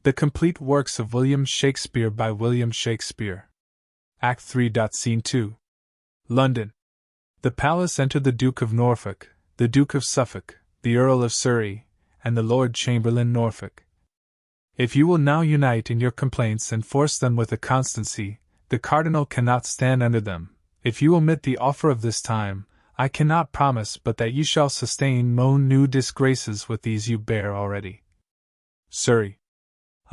The Complete Works of William Shakespeare by William Shakespeare. Act III.SCENE 2. London. The palace entered the Duke of Norfolk, the Duke of Suffolk, the Earl of Surrey, and the Lord Chamberlain Norfolk. If you will now unite in your complaints and force them with a constancy, the Cardinal cannot stand under them. If you omit the offer of this time, I cannot promise but that you shall sustain no new disgraces with these you bear already. Surrey.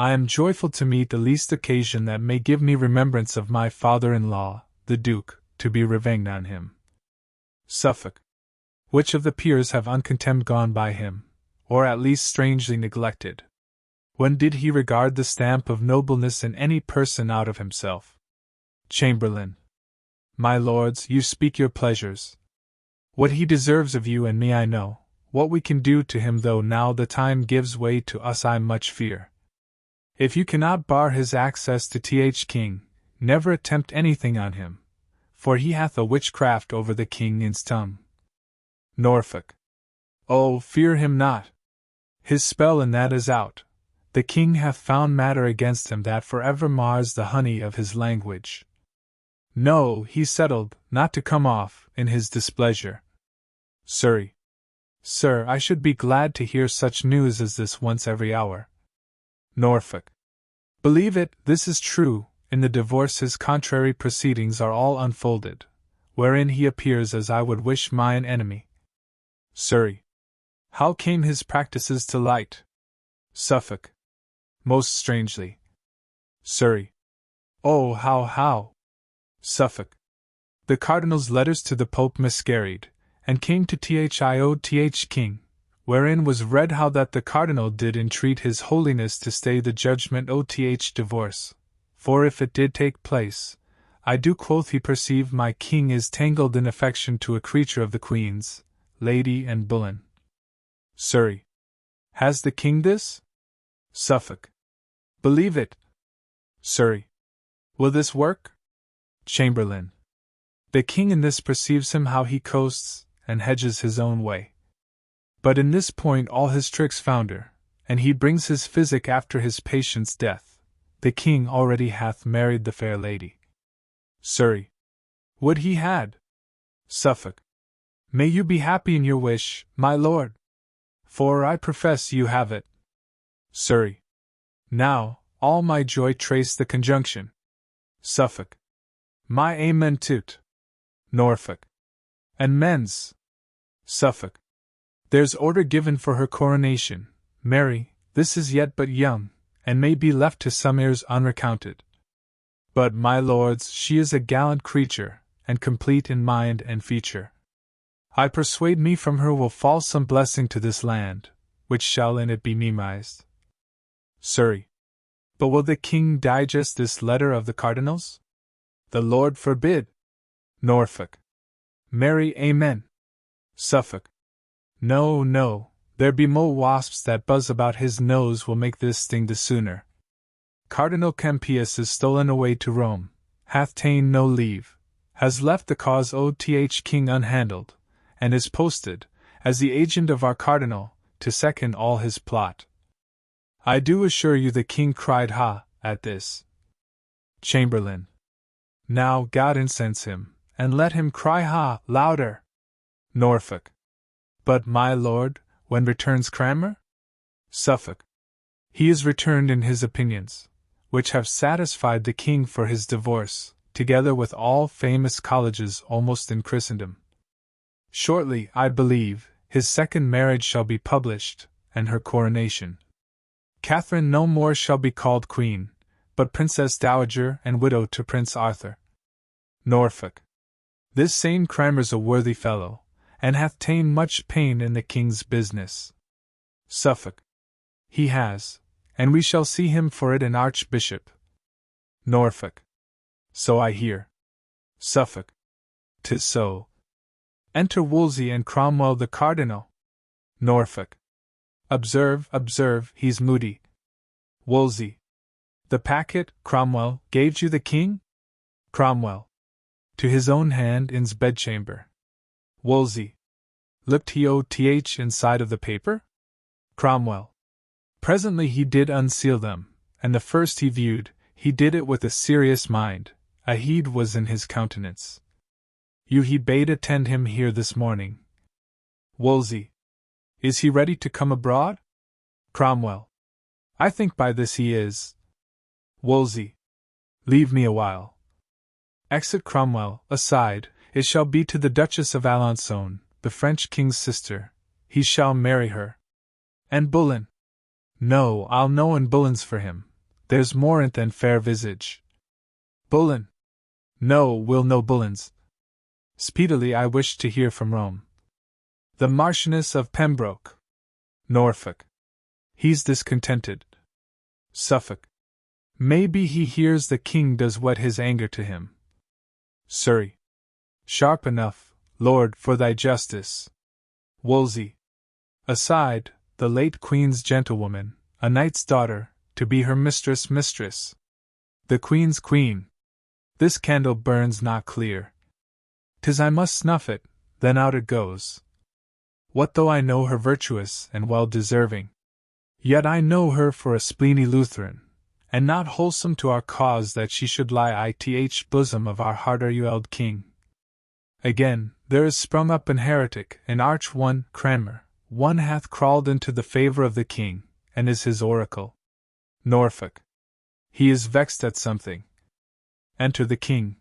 I am joyful to meet the least occasion that may give me remembrance of my father-in-law, the Duke, to be revenged on him. Suffolk. Which of the peers have uncontemned gone by him, or at least strangely neglected? When did he regard the stamp of nobleness in any person out of himself? Chamberlain. My lords, you speak your pleasures. What he deserves of you and me I know, what we can do to him though now the time gives way to us I much fear. If you cannot bar his access to King, never attempt anything on him, for he hath a witchcraft over the king's tongue. Norfolk. Oh, fear him not. His spell in that is out. The king hath found matter against him that forever mars the honey of his language. No, he settled, not to come off, in his displeasure. Surrey. Sir, I should be glad to hear such news as this once every hour. Norfolk. Believe it, this is true, in the divorce his contrary proceedings are all unfolded, wherein he appears as I would wish mine enemy. Surrey. How came his practices to light? Suffolk. Most strangely. Surrey. Oh, how? Suffolk. The Cardinal's letters to the Pope miscarried, and came to King, wherein was read how that the Cardinal did entreat his Holiness to stay the judgment divorce, for if it did take place, I do quoth he perceive my king is tangled in affection to a creature of the Queen's, Lady and Bullen. Surrey. Has the king this? Suffolk. Believe it. Surrey. Will this work? Chamberlain. The king in this perceives him how he coasts, and hedges his own way. But in this point all his tricks founder, and he brings his physic after his patient's death. The king already hath married the fair lady. Surrey. Would he had? Suffolk. May you be happy in your wish, my lord. For I profess you have it. Surrey. Now, all my joy trace the conjunction. Suffolk. My amen to't. Norfolk. And men's. Suffolk. There's order given for her coronation. Mary, this is yet but young, and may be left to some heirs unrecounted. But, my lords, she is a gallant creature, and complete in mind and feature. I persuade me from her will fall some blessing to this land, which shall in it be memised. Surrey. But will the king digest this letter of the Cardinal's? The Lord forbid. Norfolk. Mary, amen. Suffolk. No, there be mo wasps that buzz about his nose will make this sting the sooner. Cardinal Campius is stolen away to Rome, hath ta'en no leave, has left the cause King unhandled, and is posted, as the agent of our Cardinal, to second all his plot. I do assure you the king cried ha, at this. Chamberlain. Now God incense him, and let him cry ha, louder. Norfolk. But, my lord, when returns Cranmer? Suffolk. He is returned in his opinions, which have satisfied the king for his divorce, together with all famous colleges almost in Christendom. Shortly, I believe, his second marriage shall be published, and her coronation. Catherine no more shall be called queen, but princess dowager and widow to Prince Arthur. Norfolk. This same Cranmer's a worthy fellow, and hath ta'en much pain in the king's business. Suffolk. He has, and we shall see him for it an archbishop. Norfolk. So I hear. Suffolk. 'Tis so. Enter Wolsey and Cromwell the Cardinal. Norfolk. Observe, he's moody. Wolsey. The packet, Cromwell, gave you the king? Cromwell. To his own hand in's bedchamber. Wolsey. Looked he inside of the paper? Cromwell. Presently he did unseal them, and the first he viewed, he did it with a serious mind, a heed was in his countenance. You he bade attend him here this morning. Wolsey. Is he ready to come abroad? Cromwell. I think by this he is. Wolsey. Leave me a while. Exit Cromwell, aside, it shall be to the Duchess of Alençon, the French king's sister. He shall marry her. And Bullen? No, I'll no and Bullens for him. There's more in't than fair visage. Bullen? No, we'll no Bullens. Speedily I wish to hear from Rome. The Marchioness of Pembroke. Norfolk. He's discontented. Suffolk. Maybe he hears the king does whet his anger to him. Surrey. Sharp enough, Lord, for thy justice. Wolsey. Aside, the late queen's gentlewoman, a knight's daughter, to be her mistress. The queen's queen. This candle burns not clear. 'Tis I must snuff it, then out it goes. What though I know her virtuous and well deserving? Yet I know her for a spleeny Lutheran, and not wholesome to our cause that she should lie ith bosom of our hard-argued king. Again, there is sprung up an heretic, an arch one, Cranmer, one hath crawled into the favour of the king, and is his oracle. Norfolk. He is vexed at something. Enter the king.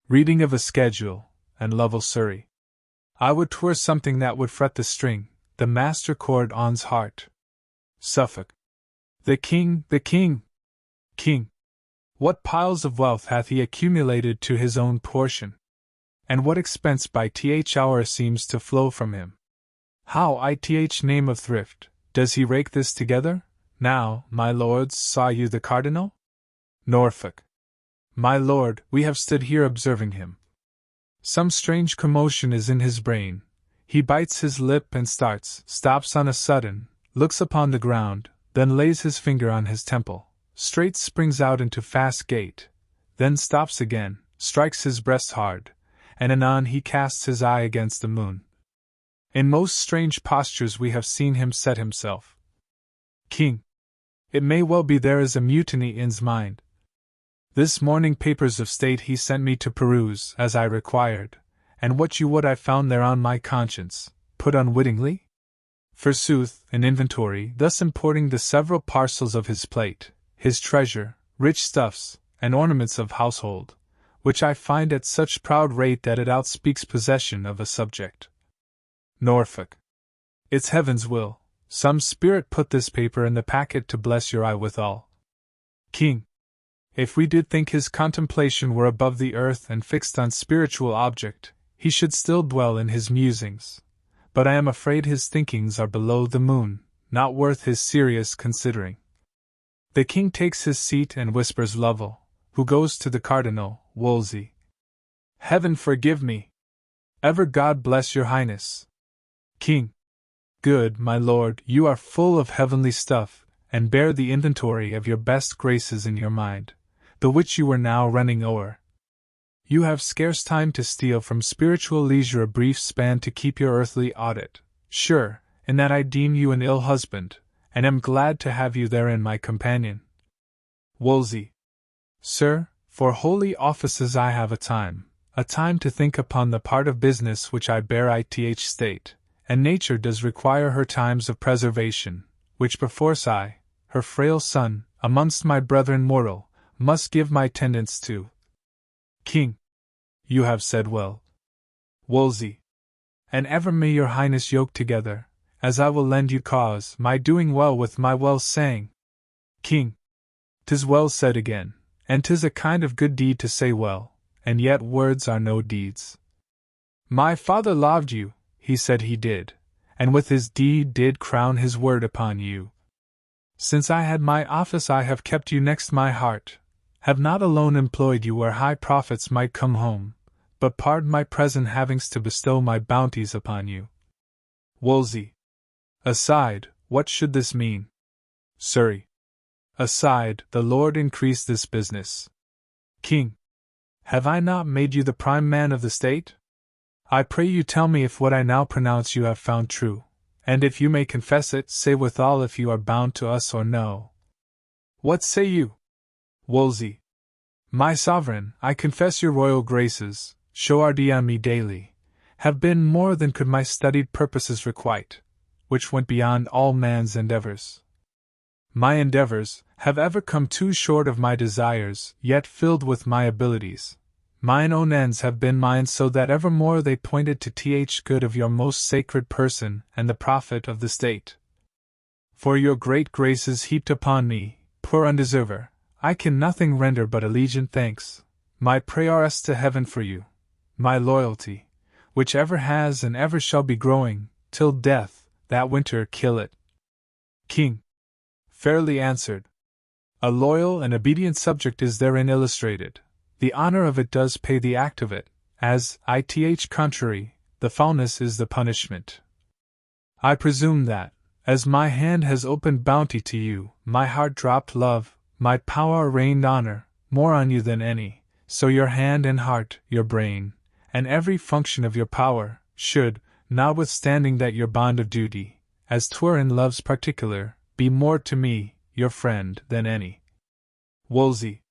Reading of a schedule, and Lovell Surrey. I would 'twere something that would fret the string, the master chord on's heart. Suffolk. The king, the king! King! What piles of wealth hath he accumulated to his own portion? And what expense by hour seems to flow from him? How name of thrift, does he rake this together? Now, my lords, saw you the cardinal? Norfolk. My lord, we have stood here observing him. Some strange commotion is in his brain. He bites his lip and starts, stops on a sudden, looks upon the ground, then lays his finger on his temple, straight springs out into fast gait, then stops again, strikes his breast hard, and anon he casts his eye against the moon. In most strange postures we have seen him set himself. King. It may well be there is a mutiny in's mind. This morning papers of state he sent me to peruse, as I required, and what you would I found there on my conscience, put unwittingly? Forsooth, an inventory, thus importing the several parcels of his plate, his treasure, rich stuffs, and ornaments of household, which I find at such proud rate that it outspeaks possession of a subject. Norfolk. It's heaven's will, some spirit put this paper in the packet to bless your eye withal. King. If we did think his contemplation were above the earth and fixed on spiritual object, he should still dwell in his musings. But I am afraid his thinkings are below the moon, not worth his serious considering. The king takes his seat and whispers Lovell, who goes to the cardinal, Wolsey. Heaven forgive me! Ever God bless your highness! King. Good, my lord, you are full of heavenly stuff, and bear the inventory of your best graces in your mind, the which you were now running o'er. You have scarce time to steal from spiritual leisure a brief span to keep your earthly audit. Sure, in that I deem you an ill husband, and am glad to have you therein my companion. Wolsey. Sir, for holy offices I have a time to think upon the part of business which I bear ith state, and nature does require her times of preservation, which perforce I, her frail son, amongst my brethren mortal, must give my tendance to. King. You have said well. Wolsey. And ever may your highness yoke together, as I will lend you cause, my doing well with my well saying. King. 'Tis well said again, and 'tis a kind of good deed to say well, and yet words are no deeds. My father loved you, he said he did, and with his deed did crown his word upon you. Since I had my office I have kept you next my heart, have not alone employed you where high profits might come home, but pardoned my present havings to bestow my bounties upon you. Wolsey. Aside, what should this mean? Surrey. Aside, the Lord increase this business. King. Have I not made you the prime man of the state? I pray you tell me if what I now pronounce you have found true, and if you may confess it, say withal if you are bound to us or no. What say you? Wolsey. My sovereign, I confess your royal graces, showarded on me daily, have been more than could my studied purposes requite, which went beyond all man's endeavors. My endeavors have ever come too short of my desires, yet filled with my abilities. Mine own ends have been mine, so that evermore they pointed to good of your most sacred person and the profit of the state. For your great graces heaped upon me, poor undeserver, I can nothing render but allegiant thanks. My prayers to heaven for you, my loyalty, which ever has and ever shall be growing, till death, that winter, kill it. King. Fairly answered. A loyal and obedient subject is therein illustrated. The honor of it does pay the act of it, as, contrary, the foulness is the punishment. I presume that, as my hand has opened bounty to you, my heart dropped love, my power rained honor, more on you than any, so your hand and heart, your brain, and every function of your power, should, notwithstanding that your bond of duty, as 'twere in love's particular, be more to me, your friend, than any. Wolsey.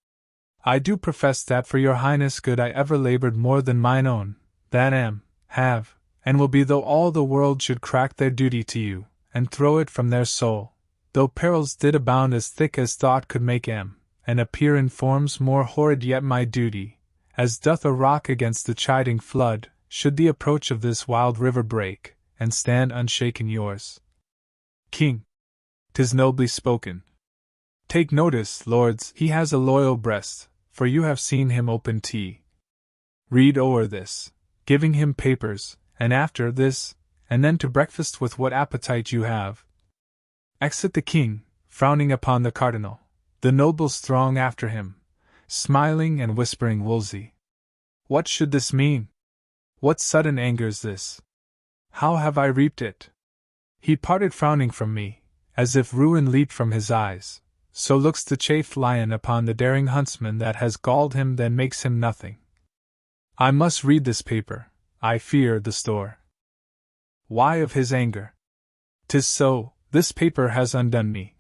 I do profess that for your highness' good I ever labored more than mine own, that am, have, and will be, though all the world should crack their duty to you, and throw it from their soul, though perils did abound as thick as thought could make and appear in forms more horrid, yet my duty, as doth a rock against the chiding flood, should the approach of this wild river break, and stand unshaken yours. King. 'Tis nobly spoken. Take notice, lords, he has a loyal breast, for you have seen him open tea. Read o'er this, giving him papers, and after this, and then to breakfast with what appetite you have. Exit the king, frowning upon the cardinal. The nobles throng after him, smiling and whispering Wolsey. What should this mean? What sudden anger's this? How have I reaped it? He parted frowning from me, as if ruin leaped from his eyes. So looks the chafed lion upon the daring huntsman that has galled him, then makes him nothing. I must read this paper, I fear the store. Why of his anger? 'Tis so, this paper has undone me.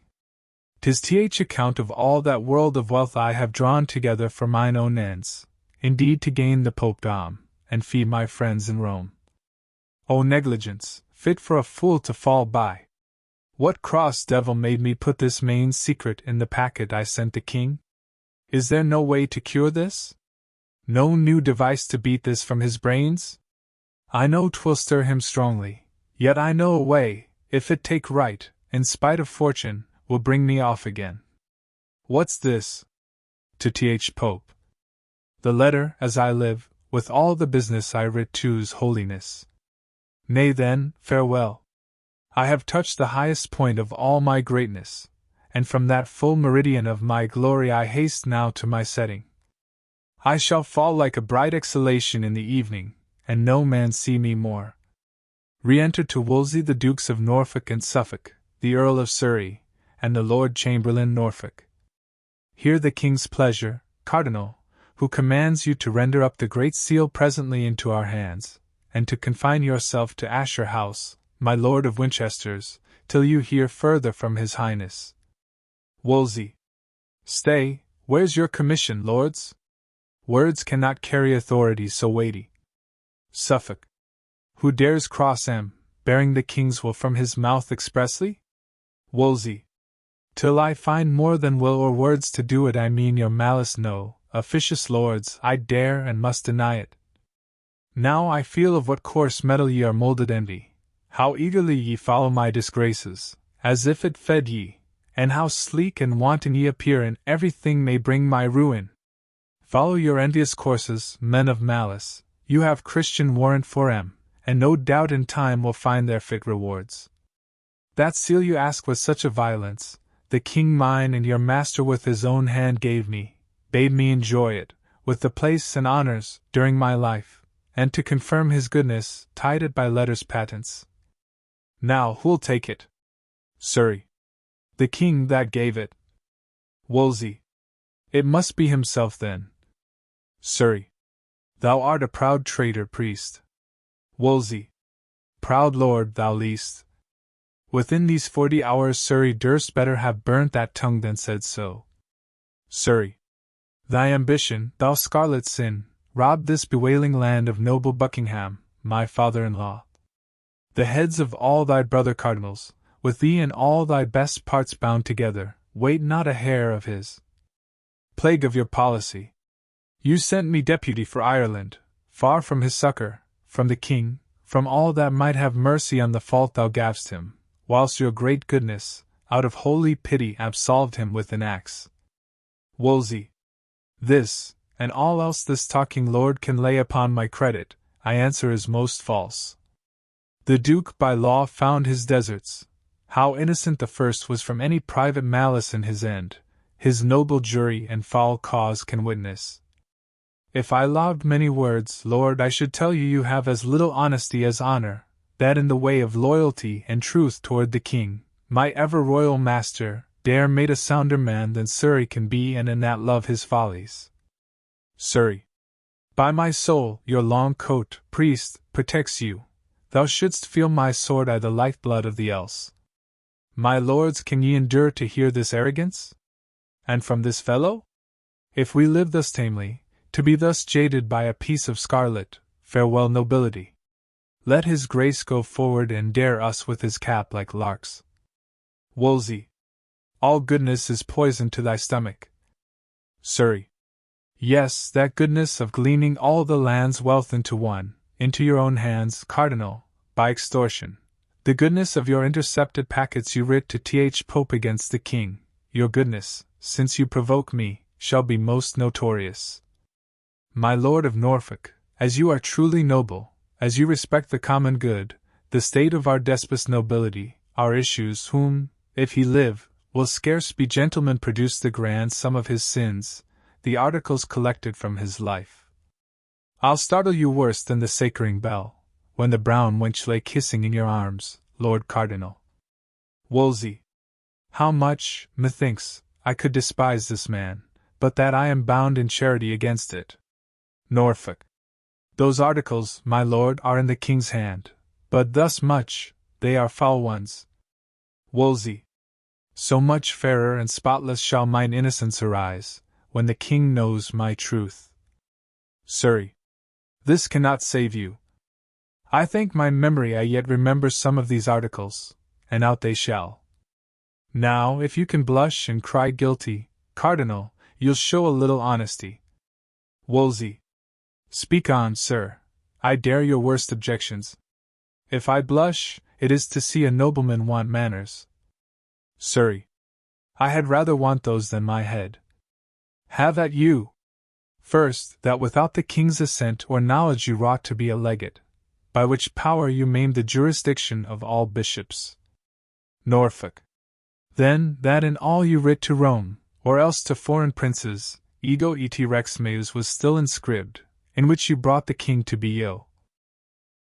'Tis account of all that world of wealth I have drawn together for mine own ends, indeed to gain the popedom, and feed my friends in Rome. O negligence, fit for a fool to fall by! What cross devil made me put this main secret in the packet I sent the king? Is there no way to cure this? No new device to beat this from his brains? I know 'twill stir him strongly, yet I know a way, if it take right, in spite of fortune, will bring me off again. What's this? To Pope. The letter, as I live, with all the business I writ to's holiness. Nay then, farewell. I have touched the highest point of all my greatness, and from that full meridian of my glory I haste now to my setting. I shall fall like a bright exhalation in the evening, and no man see me more. Re-enter to Wolsey the Dukes of Norfolk and Suffolk, the Earl of Surrey, and the Lord Chamberlain Norfolk. Hear the King's pleasure, Cardinal, who commands you to render up the Great Seal presently into our hands, and to confine yourself to Asher House, my Lord of Winchester's, till you hear further from his highness. Wolsey. Stay, where's your commission, lords? Words cannot carry authority so weighty. Suffolk. Who dares cross bearing the king's will from his mouth expressly? Wolsey. Till I find more than will or words to do it, I mean your malice. No, officious lords, I dare and must deny it. Now I feel of what coarse metal ye are moulded envy. How eagerly ye follow my disgraces, as if it fed ye, and how sleek and wanton ye appear in everything may bring my ruin. Follow your envious courses, men of malice, you have Christian warrant for and no doubt in time will find their fit rewards. That seal you ask with such a violence, the king mine and your master with his own hand gave me, bade me enjoy it, with the place and honors, during my life, and to confirm his goodness, tied it by letters patents. Now who'll take it? Surrey. The king that gave it. Wolsey. It must be himself then. Surrey. Thou art a proud traitor, priest. Wolsey. Proud lord thou least. Within these 40 hours Surrey durst better have burnt that tongue than said so. Surrey, thy ambition, thou scarlet sin, robbed this bewailing land of noble Buckingham, my father-in-law. The heads of all thy brother cardinals, with thee and all thy best parts bound together, wait not a hair of his. Plague of your policy! You sent me deputy for Ireland, far from his succour, from the king, from all that might have mercy on the fault thou gavest him, whilst your great goodness, out of holy pity, absolved him with an axe. Wolsey, this, and all else this talking lord can lay upon my credit, I answer is most false. The Duke by law found his deserts. How innocent the first was from any private malice in his end, his noble jury and foul cause can witness. If I loved many words, Lord, I should tell you you have as little honesty as honor, that in the way of loyalty and truth toward the king, my ever-royal master, Dare made a sounder man than Surrey can be, and in that love his follies. Surrey, by my soul, your long coat, priest, protects you. Thou shouldst feel my sword I the lifeblood of the else. My lords, can ye endure to hear this arrogance? And from this fellow? If we live thus tamely, to be thus jaded by a piece of scarlet, farewell nobility. Let his grace go forward and dare us with his cap like larks. Wolsey, all goodness is poison to thy stomach. Surrey, yes, that goodness of gleaning all the land's wealth into one, into your own hands, Cardinal, by extortion. The goodness of your intercepted packets you writ to Th. Pope against the king, your goodness, since you provoke me, shall be most notorious. My Lord of Norfolk, as you are truly noble, as you respect the common good, the state of our despot's nobility, our issues, whom, if he live, will scarce be gentlemen, produce the grand sum of his sins, the articles collected from his life. I'll startle you worse than the sacring bell, when the brown wench lay kissing in your arms, Lord Cardinal. Wolsey, how much, methinks, I could despise this man, but that I am bound in charity against it. Norfolk, those articles, my lord, are in the king's hand, but thus much, they are foul ones. Wolsey, so much fairer and spotless shall mine innocence arise, when the king knows my truth. Surrey, this cannot save you. I thank my memory I yet remember some of these articles, and out they shall. Now, if you can blush and cry guilty, Cardinal, you'll show a little honesty. Wolsey, speak on, sir, I dare your worst objections. If I blush, it is to see a nobleman want manners. Surrey, I had rather want those than my head. Have at you. First, that without the king's assent or knowledge you wrought to be a legate, by which power you maimed the jurisdiction of all bishops. Norfolk, then, that in all you writ to Rome, or else to foreign princes, ego et rex meus was still inscribed, in which you brought the king to be ill.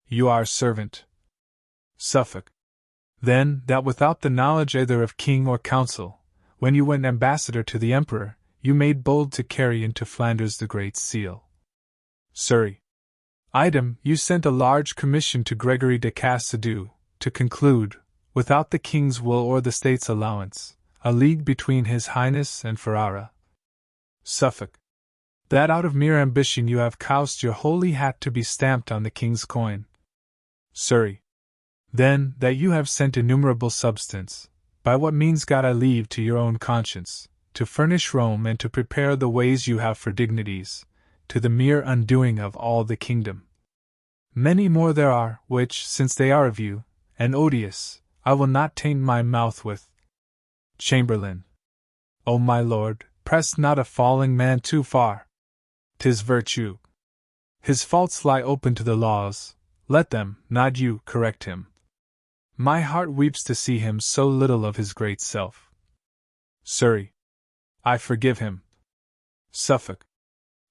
You are servant. Suffolk, then, that without the knowledge either of king or council, when you went ambassador to the emperor, you made bold to carry into Flanders the Great Seal. Surrey, item, you sent a large commission to Gregory de Cassidu, to conclude, without the king's will or the state's allowance, a league between his highness and Ferrara. Suffolk, that out of mere ambition you have caused your holy hat to be stamped on the king's coin. Surrey, then, that you have sent innumerable substance, by what means got I leave to your own conscience, to furnish Rome and to prepare the ways you have for dignities, to the mere undoing of all the kingdom. Many more there are, which, since they are of you, and odious, I will not taint my mouth with. Chamberlain, O my lord, press not a falling man too far. 'Tis virtue. His faults lie open to the laws, let them, not you, correct him. My heart weeps to see him so little of his great self. Surrey, I forgive him. Suffolk,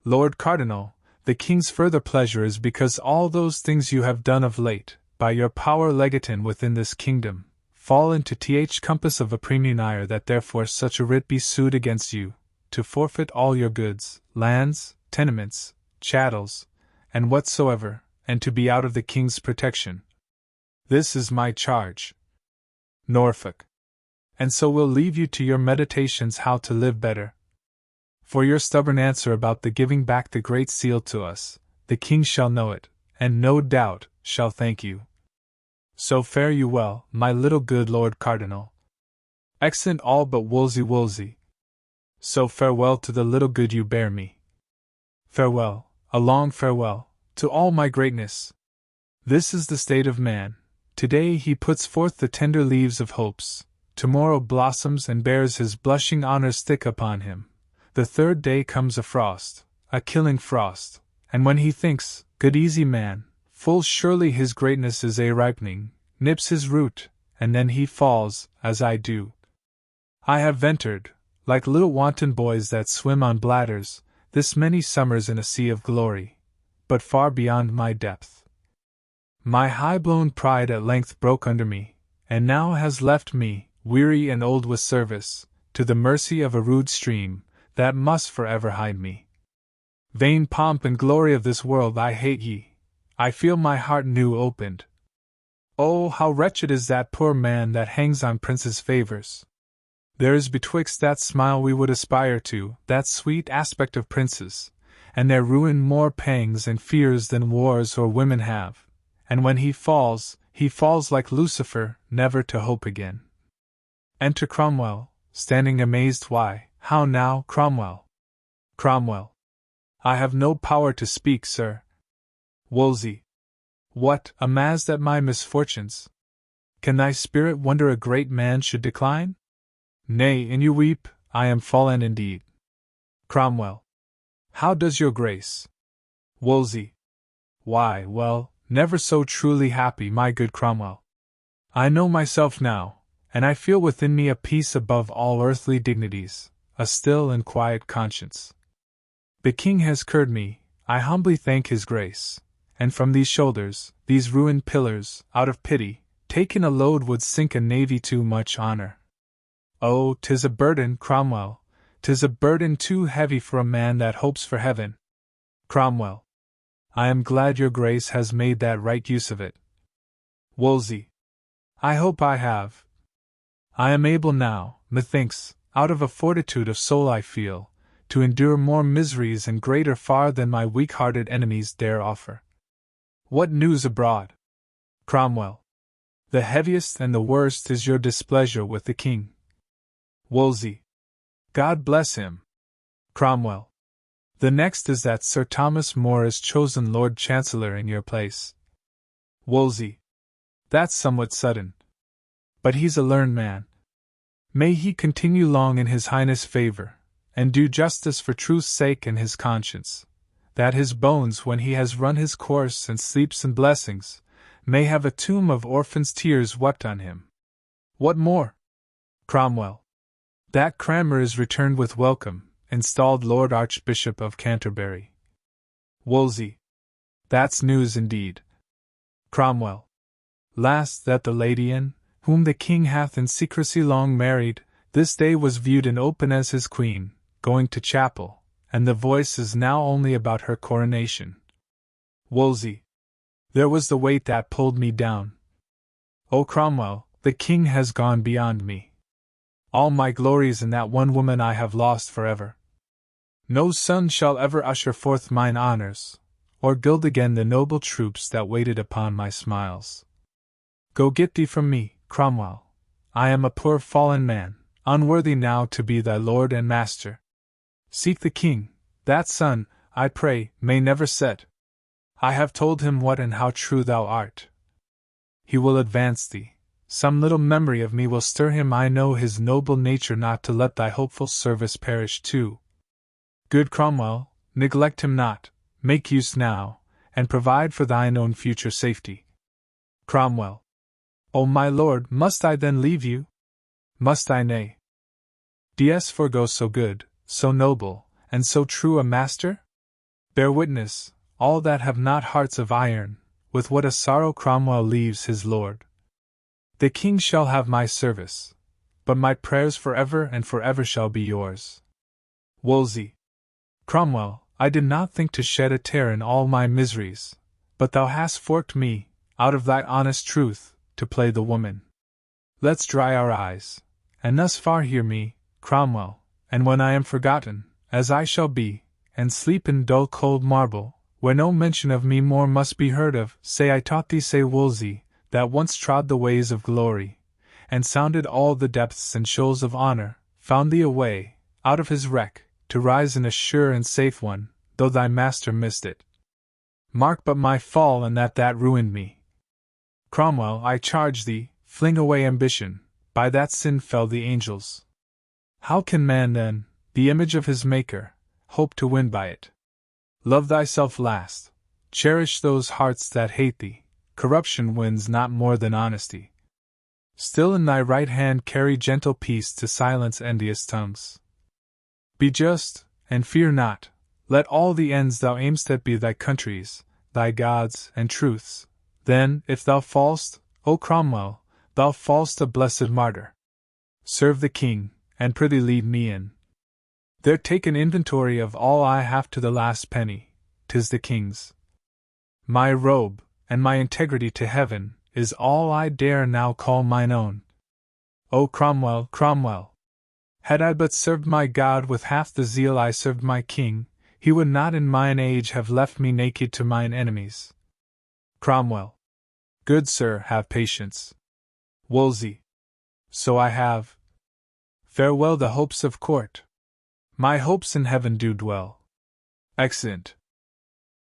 Lord Cardinal, the king's further pleasure is because all those things you have done of late, by your power legatin within this kingdom, fall into th compass of a premunire that therefore such a writ be sued against you, to forfeit all your goods, lands, tenements, chattels, and whatsoever, and to be out of the king's protection. This is my charge. Norfolk. And so we'll leave you to your meditations how to live better. For your stubborn answer about the giving back the Great Seal to us, the king shall know it, and no doubt shall thank you. So fare you well, my little good Lord Cardinal. Excellent all but Wolsey Wolsey. So farewell to the little good you bear me. Farewell, a long farewell, to all my greatness. This is the state of man. Today he puts forth the tender leaves of hopes, tomorrow blossoms and bears his blushing honors thick upon him. The third day comes a frost, a killing frost, and when he thinks, good easy man, full surely his greatness is a ripening, nips his root, and then he falls, as I do. I have ventured, like little wanton boys that swim on bladders, this many summers in a sea of glory, but far beyond my depth. My high-blown pride at length broke under me, and now has left me, weary and old with service, to the mercy of a rude stream, that must forever hide me. Vain pomp and glory of this world I hate ye, I feel my heart new opened. Oh, how wretched is that poor man that hangs on princes' favors! There is betwixt that smile we would aspire to, that sweet aspect of princes, and their ruin more pangs and fears than wars or women have, and when he falls like Lucifer, never to hope again. Enter Cromwell, standing amazed. Why, how now, Cromwell? Cromwell. I have no power to speak, sir. Wolsey. What, amazed at my misfortunes? Can thy spirit wonder a great man should decline? Nay, and you weep, I am fallen indeed. Cromwell. How does your grace? Wolsey. Why, well, never so truly happy, my good Cromwell. I know myself now, and I feel within me a peace above all earthly dignities, a still and quiet conscience. The king has cured me, I humbly thank his grace, and from these shoulders, these ruined pillars, out of pity, taking a load would sink a navy too much honor. Oh, 'tis a burden, Cromwell, 'tis a burden too heavy for a man that hopes for heaven. Cromwell. I am glad your grace has made that right use of it. Wolsey. I hope I have. I am able now, methinks, out of a fortitude of soul I feel, to endure more miseries and greater far than my weak-hearted enemies dare offer. What news abroad? Cromwell. The heaviest and the worst is your displeasure with the king. Wolsey. God bless him. Cromwell. The next is that Sir Thomas More is chosen Lord Chancellor in your place. Wolsey. That's somewhat sudden. But he's a learned man. May he continue long in his Highness' favour, and do justice for truth's sake and his conscience, that his bones, when he has run his course and sleeps in blessings, may have a tomb of orphans' tears wept on him. What more? Cromwell. That Cranmer is returned with welcome, installed Lord Archbishop of Canterbury. Wolsey. That's news indeed. Cromwell. Last, that the Lady Anne, whom the king hath in secrecy long married, this day was viewed in open as his queen, going to chapel, and the voice is now only about her coronation. Wolsey. There was the weight that pulled me down. O Cromwell, the king has gone beyond me. All my glories in that one woman I have lost forever. No son shall ever usher forth mine honors, or gild again the noble troops that waited upon my smiles. Go get thee from me, Cromwell. I am a poor fallen man, unworthy now to be thy lord and master. Seek the king, that sun, I pray, may never set. I have told him what and how true thou art. He will advance thee. Some little memory of me will stir him. I know his noble nature not to let thy hopeful service perish too. Good Cromwell, neglect him not, make use now, and provide for thine own future safety. Cromwell. O my lord, must I then leave you? Must I? Nay. Ds forego so good, so noble, and so true a master? Bear witness, all that have not hearts of iron, with what a sorrow Cromwell leaves his lord. The king shall have my service, but my prayers forever and forever shall be yours. Wolsey. Cromwell, I did not think to shed a tear in all my miseries, but thou hast forked me, out of thy honest truth, to play the woman. Let's dry our eyes, and thus far hear me, Cromwell, and when I am forgotten, as I shall be, and sleep in dull cold marble, where no mention of me more must be heard of, say I taught thee, say Wolsey, that once trod the ways of glory, and sounded all the depths and shoals of honor, found thee a way, out of his wreck, to rise in a sure and safe one, though thy master missed it. Mark but my fall, and that ruined me. Cromwell, I charge thee, fling away ambition, by that sin fell the angels. How can man then, the image of his Maker, hope to win by it? Love thyself last, cherish those hearts that hate thee, corruption wins not more than honesty. Still in thy right hand carry gentle peace to silence envious tongues. Be just, and fear not, let all the ends thou aim'st at be thy country's, thy God's, and truth's. Then, if thou fall'st, O Cromwell, thou fall'st a blessed martyr. Serve the king, and prithee lead me in. There take an inventory of all I have to the last penny, 'tis the king's. My robe, and my integrity to heaven, is all I dare now call mine own. O Cromwell, Cromwell! Had I but served my God with half the zeal I served my king, he would not in mine age have left me naked to mine enemies. Cromwell. Good sir, have patience. Wolsey. So I have. Farewell the hopes of court. My hopes in heaven do dwell. Exeunt.